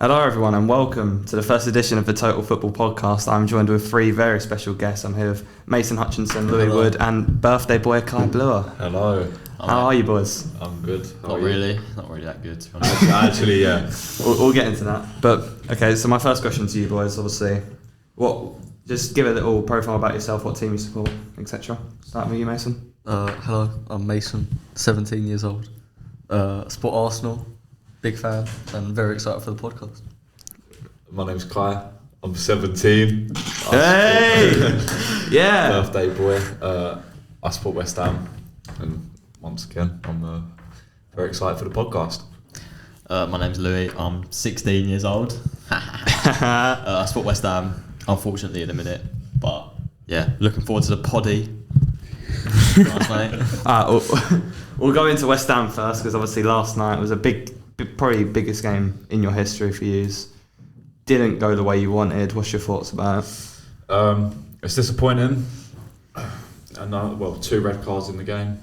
Hello everyone and welcome to the first edition of the Total Football Podcast. I'm joined with three very special guests. I'm here with Mason Hutchinson, Louie Wood and birthday boy Kai Blower. Hello. How are you boys? I'm good. Not really that good. Actually, yeah. We'll get into that. But okay, so my first question to you boys, obviously, just give a little profile about yourself, what team you support, etc. Start with you, Mason. Hello, I'm Mason, 17 years old. Support Arsenal, big fan, and very excited for the podcast. My name's Kai. I'm 17. Hey! Yeah! Birthday boy. I support West Ham. And once again, I'm very excited for the podcast. My name's Louie. I'm 16 years old. I support West Ham, unfortunately, at the minute. But yeah, looking forward to the poddy. Nice, mate. We'll go into West Ham first because obviously last night was a probably biggest game in your history for you. Didn't go the way you wanted. What's your thoughts about it? It's disappointing. And 2 red cards in the game.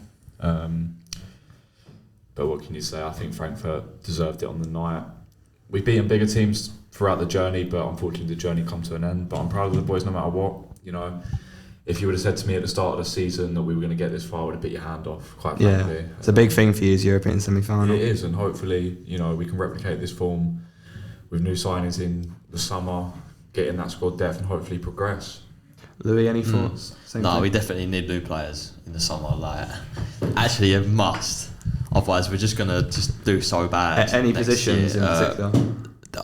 But what can you say? I think Frankfurt deserved it on the night. We've beaten bigger teams throughout the journey, but unfortunately the journey come to an end. But I'm proud of the boys no matter what. You know, if you would have said to me at the start of the season that we were going to get this far, I would have bit your hand off, quite frankly. Yeah, it's a big thing for you as European semi-final. It is, and hopefully, we can replicate this form with new signings in the summer, getting that squad depth and hopefully progress. Louis, any thoughts? No, we definitely need new players in the summer. Actually, a must. Otherwise, we're just gonna do so bad. At any positions in particular?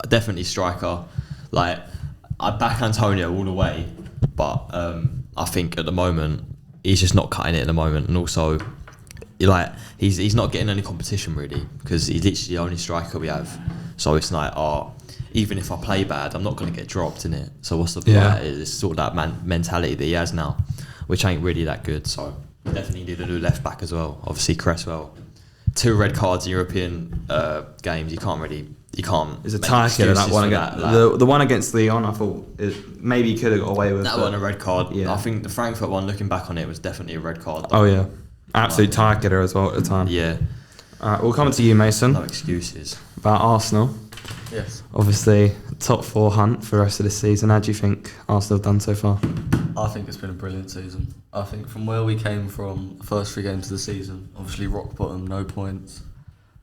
Definitely striker. I back Antonio all the way, but I think at the moment he's just not cutting it at the moment, and also he's not getting any competition really because he's literally the only striker we have. So it's even if I play bad, I'm not going to get dropped in it. So what's the point? It's sort of that mentality that he has now, which ain't really that good. So definitely need a new left back as well. Obviously Cresswell, 2 red cards in European games. You can't. It's a tie killer that one against the one against Lyon. I thought maybe he could have got away with that one. A red card. Yeah. I think the Frankfurt one, looking back on it, was definitely a red card. Oh yeah, absolute tie killer as well at the time. Yeah. We'll come to you, Mason. No excuses. About Arsenal. Yes. Obviously, top 4 hunt for the rest of this season. How do you think Arsenal have done so far? I think it's been a brilliant season. I think from where we came from, the first 3 games of the season, obviously rock bottom, no points,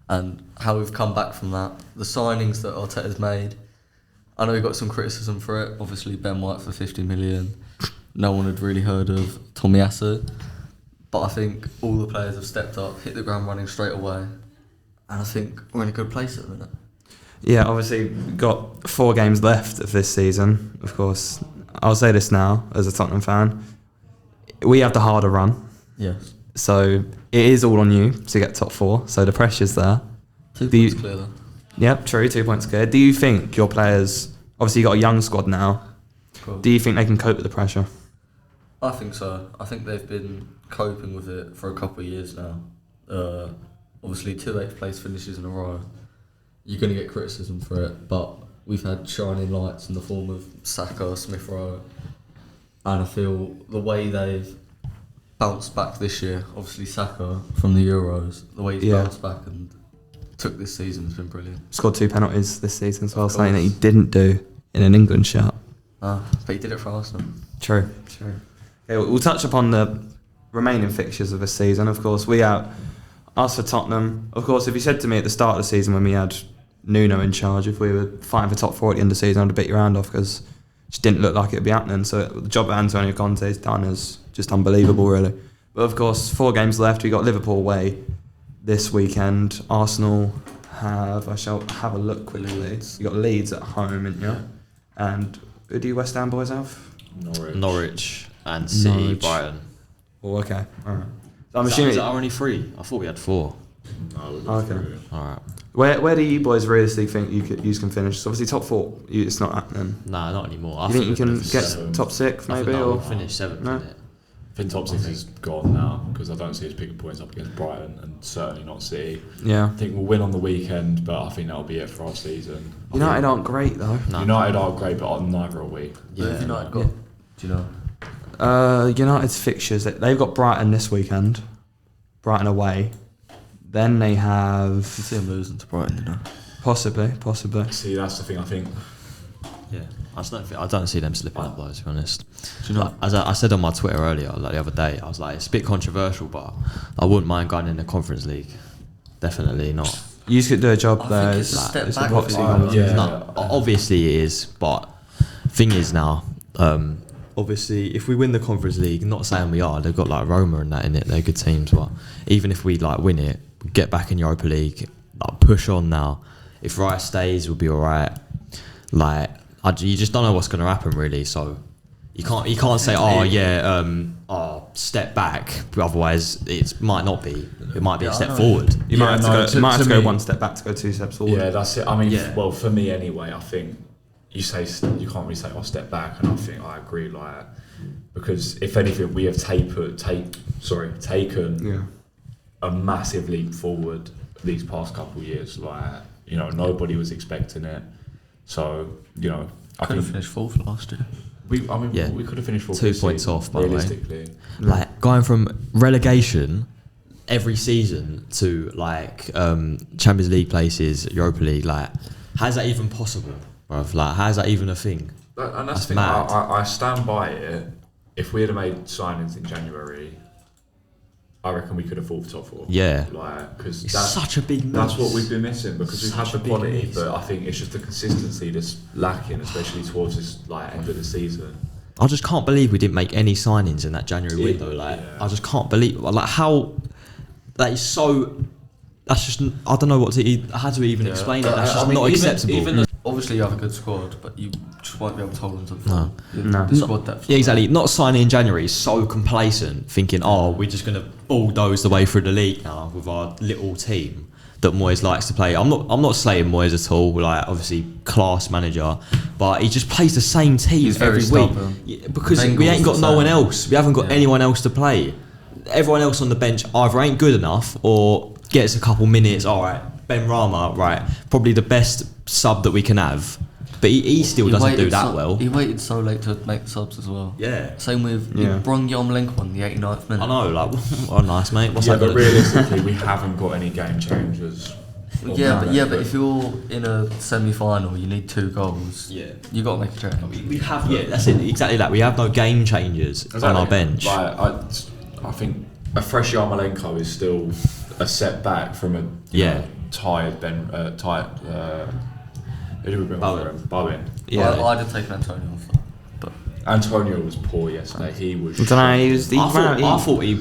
and how we've come back from that, the signings that Arteta's made. I know he got some criticism for it. Obviously, Ben White for 50 million. No one had really heard of Tomiyasu. But I think all the players have stepped up, hit the ground running straight away, and I think we're in a good place at the minute. Yeah, obviously we've got 4 games left of this season. Of course, I'll say this now as a Tottenham fan. We have the harder run. Yes. So it is all on you to get top 4. So the pressure's there. 2 points clear then. Yep, true, 2 points clear. Do you think your players, obviously you've got a young squad now, Cool. Do you think they can cope with the pressure? I think so. I think they've been coping with it for a couple of years now. Obviously 2 8th place finishes in a row. You're going to get criticism for it, but we've had shining lights in the form of Saka, Smith Rowe, and I feel the way they've bounced back this year, obviously Saka from the Euros, the way he's bounced back and took this season has been brilliant. Scored 2 penalties this season as well, something that he didn't do in an England shirt. But he did it for Arsenal. True. Okay, we'll touch upon the remaining fixtures of this season. Of course, us for Tottenham. Of course, if you said to me at the start of the season when we had Nuno in charge, if we were fighting for top 4 at the end of the season, I'd have bit your hand off because it just didn't look like it would be happening. So the job that Antonio Conte's done is just unbelievable, really. But of course, 4 games left. We got Liverpool away this weekend. Arsenal I shall have a look quickly. You got Leeds at home, haven't you? And who do you West Ham boys have? Norwich and City, Brighton. Oh, okay. All right. So I'm assuming. Is that only 3? I thought we had 4. No, Okay. All right. Where do you boys realistically think you can finish? So obviously top 4, it's not happening. Nah, not anymore. You think you can we'll get seventh. top 6 maybe? we'll Or finish 7th, No? innit? I think top 6 is gone now because I don't see us picking points up against Brighton and certainly not City. Yeah. I think we'll win on the weekend, but I think that'll be it for our season. United aren't great though. No. United are great, but neither are we. Who have United got? Do you know? United's fixtures, they've got Brighton this weekend. Brighton away. Then they have... You see them losing to Brighton, you know. Possibly. See, that's the thing. I think. Yeah, I don't see them slipping up though, to be honest. Do you know? Like, as I said on my Twitter earlier, like the other day, I was like, it's a bit controversial, but I wouldn't mind going in the Conference League. Definitely not. You just could do a job I there. think it's a step it's back. boxing. Obviously it is, but thing is now, obviously if we win the Conference League, not saying we are, they've got like Roma and that in it, they're good teams, but even if we like win it, get back in Europa League, like push on now. If Rice stays, we'll be alright. Like you just don't know what's going to happen really, so you can't say step back, otherwise it might not be. It might be a step forward. You might have to go one step back to go 2 steps forward. Yeah, that's it. I mean, well, for me anyway, I think you can't really say step back, and I think I agree, like, because if anything, we have taken a massive leap forward these past couple of years. Like, you know, nobody was expecting it, so you know, I Could have think finished fourth last year. we could have finished fourth. 2 points off, by the way. realistically. Like going from relegation every season to like Champions League places, Europa League, like how's that even possible, bruv? Like how's that even a thing? And that's the thing. mad. I stand by it. If we had made signings in January, I reckon we could have fought for top 4. Yeah. Like, because It's such a big miss. that's what we've been missing, because we've had Such the a big quality, miss. but I think it's just the consistency that's lacking, especially towards this like end of the season. I just can't believe we didn't make any signings in that January window. Like I just can't believe like how that is so. That's just I don't know how to even explain it. That's just not acceptable. Obviously, you have a good squad, but you just won't be able to hold them to the No. front. The squad depth. Yeah, exactly. Not signing in January is so complacent, thinking, we're just going to bulldoze the way through the league now with our little team that Moyes likes to play. I'm not slating Moyes at all. Like, obviously, class manager, but he just plays the same team He's very every stubborn. week. Yeah, because we Wenger's ain't got the no same. one else. We haven't got anyone else to play. Everyone else on the bench either ain't good enough or gets a couple minutes. All right, Ben Rama, right, probably the best sub that we can have. But he still doesn't do that well. He waited so late to make subs as well. Yeah. Same with he brung Yarmolenko on the 89th minute. I know, like, oh, nice, mate. What's Yeah, that but realistically, we haven't got any game changers. But if you're in a semi-final, you need 2 goals. Yeah. You got to make a change. We have, that's it, exactly that. We have no game changers on our bench. Like, I think a fresh Yarmolenko is still a setback from a tired who did we bring on for him? Bowen. Yeah. I'd have taken Antonio off that. But Antonio was poor yesterday. He was. I don't know. He was. I thought he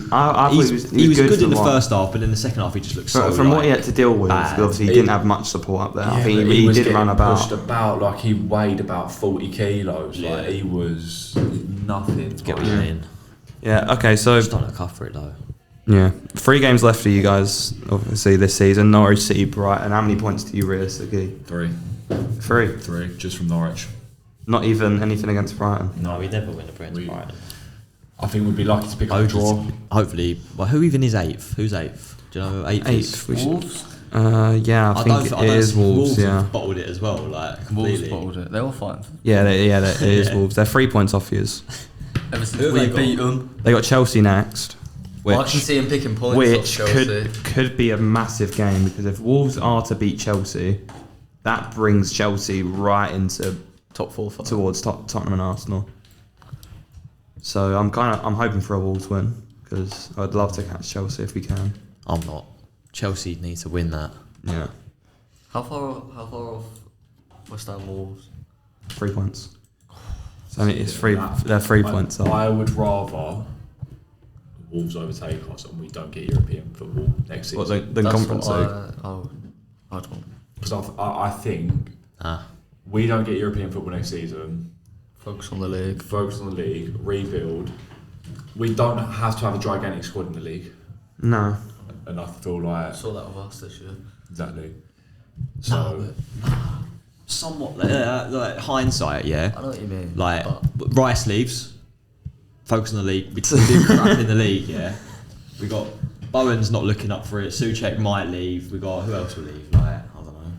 was good in the first half, but in the second half he just looked so. From what he had to deal with, bad. obviously he didn't have much support up there. Yeah, I think he was did getting run about. pushed about, like he weighed about 40 kilos. Like he was nothing. Get what you mean? Yeah. Okay. So. Just don't look up for it though. Yeah. 3 games left for you guys, obviously this season. Norwich, City, Brighton. How many points do you realistically? 3, just from Norwich. Not even anything against Brighton. No, we never win against Brighton. I think we'd be lucky to pick up a draw. Hopefully. Well, who even is 8th? Who's 8th? Do you know who 8th is? Wolves? Yeah, I think it is Wolves. Yeah, have bottled it as well, like completely. Wolves bottled it. They were fine. Yeah, it is Wolves. They're 3 points off yours. Ever since Who we have they beat got? them. They got Chelsea next, I can see him picking points which off Chelsea. could be a massive game, because if Wolves are to beat Chelsea, that brings Chelsea right into top 4 towards Tottenham and Arsenal. So I'm hoping for a Wolves win, because I'd love to catch Chelsea if we can. I'm not. Chelsea need to win that. Yeah, How far off West Ham Wolves? 3 points. So it's three. They're 3 points off. I would rather Wolves overtake us and we don't get European football next season. What, the Conference League? I don't. Because I think we don't get European football next season. Focus on the league. Focus on the league, rebuild. We don't have to have a gigantic squad in the league. No. And I feel like... Saw that with us this year. Exactly. So... Somewhat like hindsight, yeah. I know what you mean. Like Rice leaves, focus on the league. We do crap in the league, yeah. We got Bowen's not looking up for it. Suchek might leave. We got who else will leave? Like I don't know.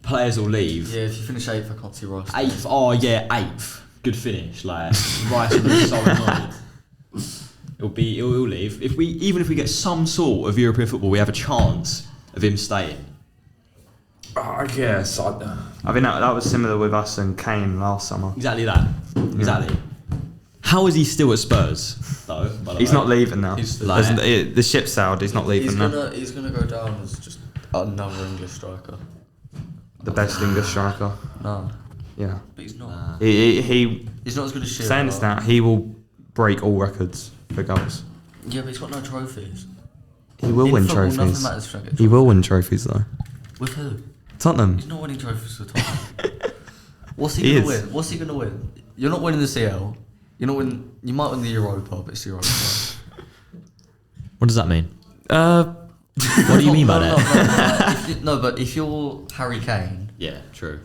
Players will leave. Yeah, if you finish 8th, I can't see Rice. 8th. Oh yeah, 8th. Good finish. Like Rice will be so annoyed. He'll leave. Even if we get some sort of European football, we have a chance of him staying. I guess. I think that was similar with us and Kane last summer. Exactly that. Exactly. How is he still at Spurs, though? by the He's way? not leaving now. He's The ship sailed. He's not leaving now. He's gonna go down as just another English striker. The best English striker. No, Yeah. but he's not. He's not as good as Shearer. saying this now. He will break all records for goals. Yeah, but he's got no trophies. He will In win football, nothing trophies. matters if you don't get He will win trophies though. With who? Tottenham. He's not winning trophies for Tottenham. What's He he gonna is. win? What's he gonna win? You're not winning the CL. You're not win. You might win the Europa, but it's Europa. What does that mean? What do you mean by that? No, but if you're Harry Kane Yeah, true.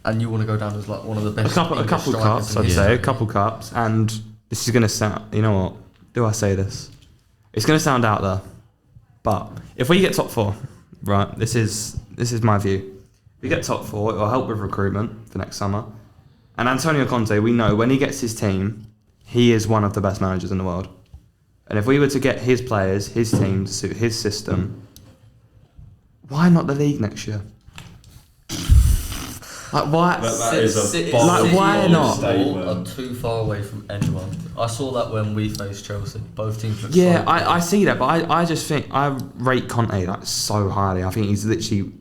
and you want to go down as like one of the best, A couple English strikers cups, in I'd history, say. A couple cups, and this is gonna sound. You know what? Do I say this? It's gonna sound out there, but if we get top 4, right? This is my view. If we get top 4, it will help with recruitment for next summer. And Antonio Conte, we know when he gets his team, he is one of the best managers in the world. And if we were to get his players, his team to suit his system, why not the league next year? Like why? That is a City Like, why and not? Liverpool are too far away from anyone. I saw that when we faced Chelsea. Both teams look Yeah, so good. I see that, but I just think I rate Conte like so highly. I think he's literally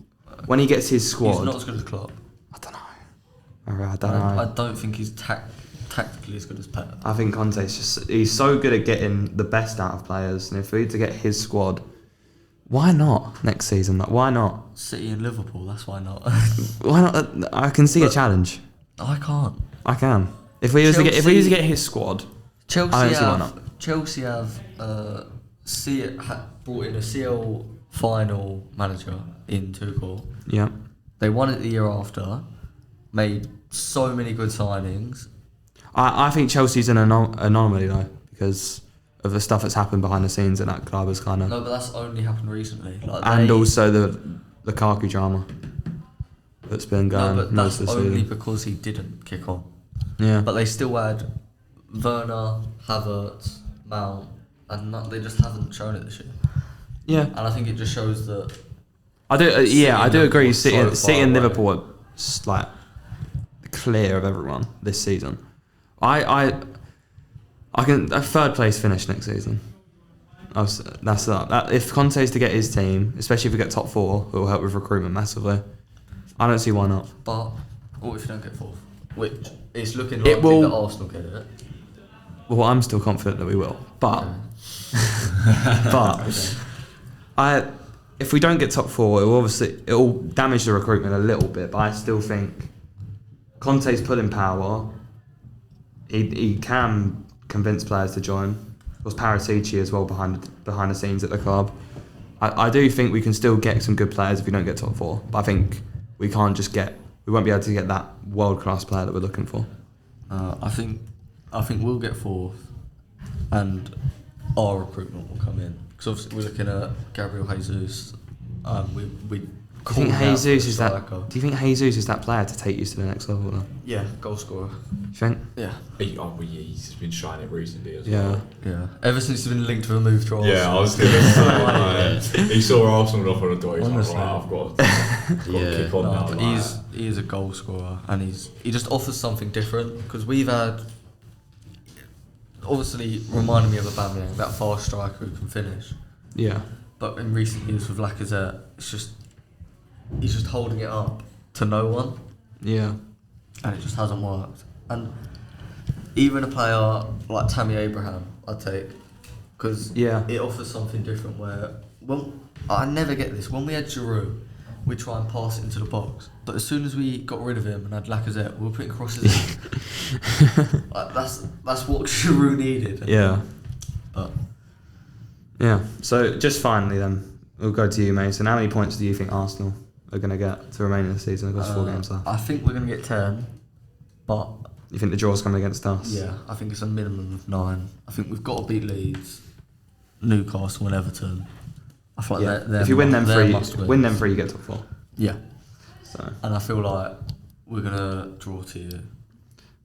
when he gets his squad. He's not as good as Klopp. I don't know. I don't know. I don't think he's tactically as good as Pep. I think Conte's he's so good at getting the best out of players, and if we were to get his squad, why not next season? Like, why not? City and Liverpool, that's why not. Why not? I can see a challenge. I can't. I can. If we was to get his squad, Chelsea I don't see why not. Chelsea have brought in a CL final manager in Tuchel. yeah, They won it the year after, made so many good signings. I think Chelsea's an anomaly though because of the stuff that's happened behind the scenes at that club has kind of, No, but that's only happened recently. Like and also the Lukaku drama that's been no, going but most that's of the only season. because he didn't kick on. Yeah, But they still had Werner, Havertz, Mount, and they just haven't shown it this year. yeah. And I think it just shows that I do. City I do and agree. Liverpool City, so City far and away. Liverpool are like clear of everyone this season. I can a third place finish next season. That's that. If Conte's to get his team, especially if we get top 4, it will help with recruitment massively. I don't see why not. But what if you don't get 4th? Which it's looking It likely will- that Arsenal get it. Well, I'm still confident that we will, but Okay. if we don't get top 4, it will damage the recruitment a little bit. But I still think Conte's pulling power. He can convince players to join. Of course, Paratici as well behind the scenes at the club. I do think we can still get some good players if we don't get top 4. But I think we won't be able to get that world class player that we're looking for. I think we'll get 4th, and our recruitment will come in because obviously we're looking at Gabriel Jesus. We Do you think Jesus is that? striker. Do you think Jesus is that player to take you to the next level? Though? Yeah, goal scorer. You think? Yeah, He's been shining it recently as Yeah. well. yeah. Ever since he's been linked with a move to Arsenal. Yeah, I was going to say, he saw Arsenal off on the door. He's Honestly. like, right, I've got to kick on No, now. but he is a goal scorer, and he just offers something different because we've had obviously reminding me of Aubameyang, that fast striker who can finish. Yeah. But in recent years with Lacazette, he's just holding it up to no one, Yeah. and it just hasn't worked. And even a player like Tammy Abraham, I'd take, because Yeah. it offers something different. Where I never get this. When we had Giroud, we try and pass it into the box, but as soon as we got rid of him and had Lacazette, we were putting crosses in. Like, that's what Giroud needed. Yeah. But Yeah. So just finally then, we'll go to you, Mason. How many points do you think Arsenal are going to get to remain in the season? I've got 4 games left. I think we're going to get 10, but You think the draw's coming against us? yeah, I think it's a minimum of 9. I think we've got to beat Leeds, Newcastle, and Everton. I feel like Yeah. they're If you win them three, must-wins. win them 3, you get top 4. Yeah, So and I feel like we're gonna draw to you.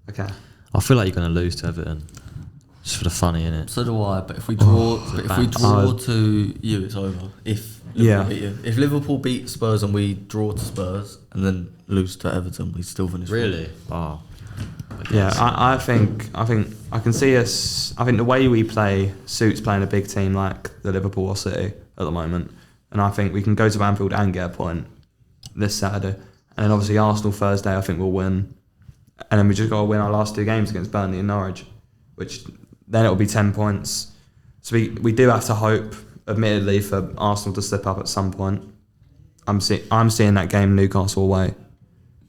okay. I feel like you're going to lose to Everton. Just for the funny, innit? So do I. But if we draw, Oh, to you, it's over. If Yeah. Liverpool beat you. If Liverpool beat Spurs and we draw to Spurs and then lose to Everton, we still finish. Really? Oh. Yeah, I think I can see us. I think the way we play suits playing a big team like the Liverpool or City at the moment, and I think we can go to Anfield and get a point this Saturday, and then obviously Arsenal Thursday. I think we'll win, and then we just got to win our last 2 games against Burnley and Norwich, which then it'll be 10 points. So we do have to hope, admittedly, for Arsenal to slip up at some point. I'm seeing that game Newcastle away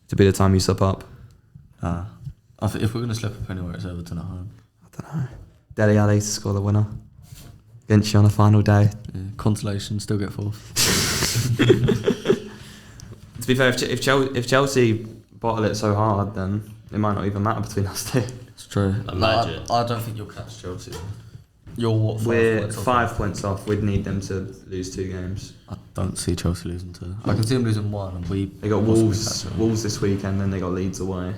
to be the time you slip up. I think if we're going to slip up anywhere, it's Everton at home. I don't know. Dele Alli to score the winner against you on the final day. Yeah, consolation, still get 4th. To be fair, if Chelsea bottle it so hard, then it might not even matter between us two. It's true. Imagine. I don't think you'll catch Chelsea. You're what? We're 5 points off. We'd need them to lose 2 games. I don't see Chelsea losing 2. I can see them losing 1, and we. They got Wolves this weekend, then they got Leeds away.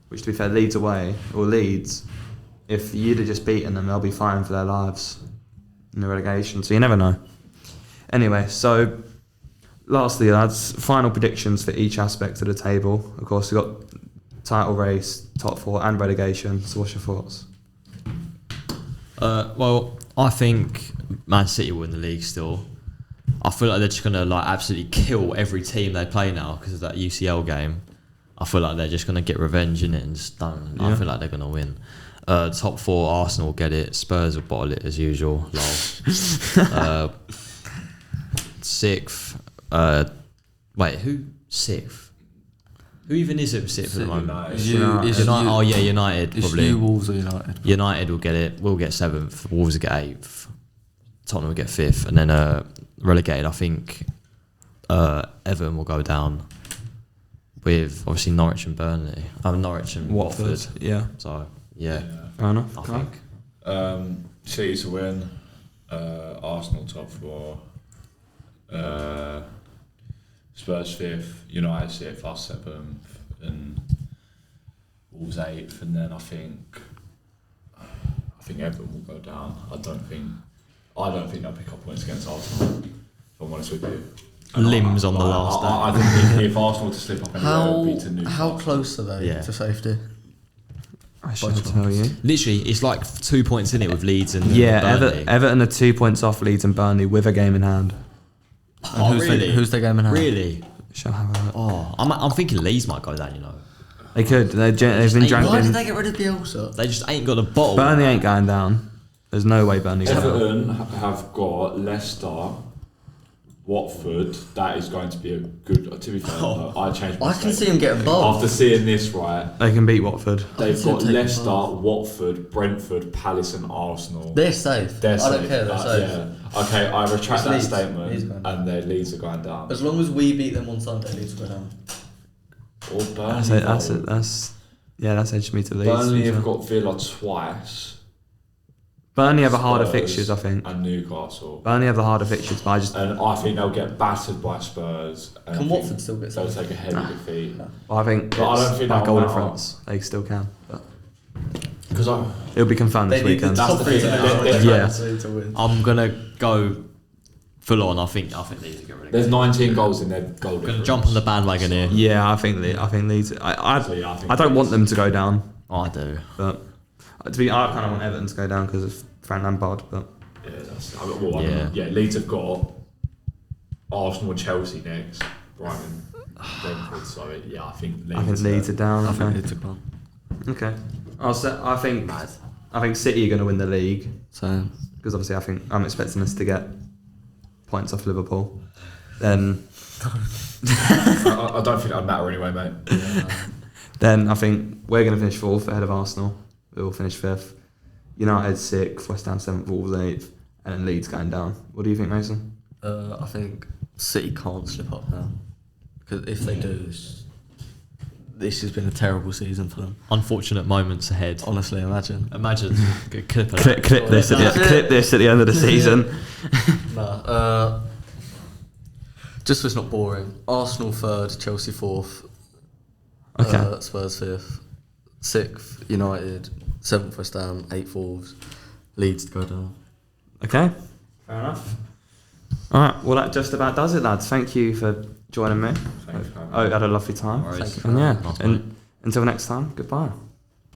Which, to be fair, Leeds away or Leeds, if you'd have just beaten them, they'll be fighting for their lives in the relegation. So you never know. Anyway, so lastly, lads, final predictions for each aspect of the table. Of course, we've got title race, top 4, and relegation. So what's your thoughts? Well, I think Man City will win the league still. I feel like they're just gonna absolutely kill every team they play now because of that UCL game. I feel like they're just gonna get revenge in it and just done. I feel like they're gonna win. Top 4, Arsenal will get it. Spurs will bottle it as usual. Lol. 6th. Wait, who 6th? Who even is it 6th at the moment? United It's probably. you, Wolves or United. United will get it. We'll get 7th. Wolves will get 8th. Tottenham will get 5th, and then relegated. I think Everton will go down with obviously Norwich and Burnley. Norwich and Watford. Yeah. So yeah. Fair enough. I think. City to win. Arsenal top 4. Spurs 5th, United 6th, us 7th, and Wolves 8th, and then I think Everton will go down. I don't think they'll pick up points against Arsenal. If I'm honest with you. Limbs on the last day. I think if Arsenal to slip up anywhere, it would be to Newcastle. How close are they to safety? I should tell you. Literally, it's like 2 points in it with Leeds and Burnley. Everton are 2 points off Leeds and Burnley with a game in hand. Oh, really? Who's their game in hand? Really? Shall have a look. Oh, I'm thinking Leeds might go down. You know, They could. They've been dragged Why in. did they get rid of Bielsa? they just ain't got a bottle. Burnley ain't going down. There's no way Burnley's going down. Everton have got Leicester, Watford. That is going to be a good. To be fair, I changed my I can statement. see them getting both. After seeing this, right, They can beat Watford. they've see them got taking Leicester, both. Watford, Brentford, Palace, and Arsenal. They're safe. They're I don't safe. care. They're safe. Yeah. Okay, I retract It's that Leeds. statement, Leeds going down. and their Leeds are going down. As long as we beat them on Sunday, Leeds will go down. Or Burnley. That's edged me to Leeds. Burnley have got Villa twice. Burnley have a harder Spurs fixtures, I think. And Newcastle. Burnley have the harder fixtures, but And I think they'll get battered by Spurs. And Can I think Watford still get They'll something? take a heavy defeat. I think But I don't think by that'll goal matter. difference. They still can. But Because it'll be confirmed this weekend. That's the thing. Yeah. To win. I'm gonna go full on. I think Leeds will get relegated. There's 19 goals in their goal I'm gonna difference. jump on the bandwagon here. Yeah, I think Leeds. I don't want them to go down, Oh, I do. but I kind of want Everton to go down because of Frank Lampard. But Yeah. Leeds have got Arsenal and Chelsea next. Brighton, Brentford. So I think Leeds are down. I think Okay. Leeds are gone. Okay. I think City are going to win the league So because obviously I'm expecting us to get points off Liverpool. Then I don't think that'd matter anyway, mate. Then I think we're going to finish 4th ahead of Arsenal. We'll finish 5th. United 6th, West Ham 7th, Wolves 8th, and then Leeds going down. What do you think, Mason? I think City can't slip up now because if they do, this has been a terrible season for them. Unfortunate moments ahead. Honestly, imagine. Good clip of that. Clip this at the end of the season. Just so it's not boring. Arsenal 3rd, Chelsea 4th, Okay. Spurs 5th, 6th, United, 7th West Ham, 8th Wolves, Leeds to go down. Okay, fair enough. All right, well that just about does it, lads. Thank you for joining me. Thanks, man. I had a lovely time. No worries. Thank you. And yeah, Nice, and until next time, goodbye.